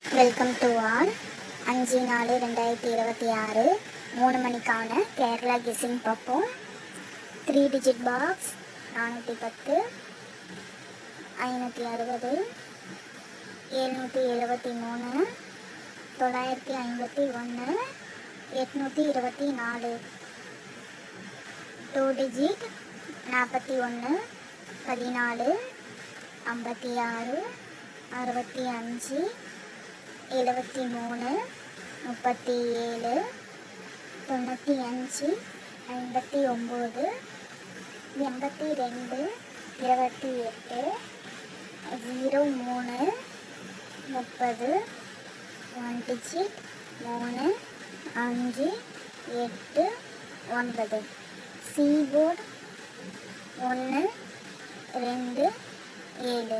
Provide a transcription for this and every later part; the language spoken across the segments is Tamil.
Welcome to all. 5/4/2026 3 மணிக்கான கேரளா கெஸ்ஸிங் பார்ப்போம். 3 digit box 410, 560, 773, 951, 824. 2 digit 41, 14, 56, 65, 73, 37, 95, 59, 82, 28, 03, 30, 1 digit 3, 5, 8, 9. சீபோர்டு 1, 2, 7.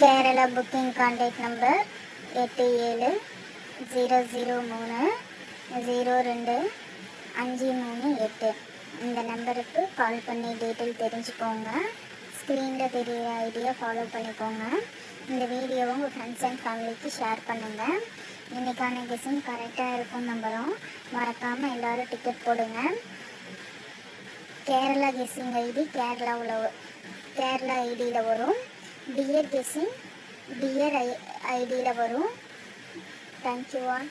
Kerala booking contact number 8703025338. இந்த நம்பருக்கு கால் பண்ணி டீட்டெயில் தெரிஞ்சுக்கோங்க. ஸ்க்ரீனில் தெரிகிற ஐடியா ஃபாலோ பண்ணிக்கோங்க. இந்த வீடியோவை உங்கள் ஃப்ரெண்ட்ஸ் அண்ட் ஃபேமிலிக்கு ஷேர் பண்ணுங்கள். இன்றைக்கான கெஸ்ஸிங் கரெக்டாக இருக்கும் நம்புகிறோம். மறக்காமல் எல்லோரும் டிக்கெட் போடுங்க. கேரளா கெஸ்ஸிங் ஐடி கேரளா ஐடியில் வரும். டியர் கெஸ்ஸிங் டியர் ஐடியில் வரும். Thank you all.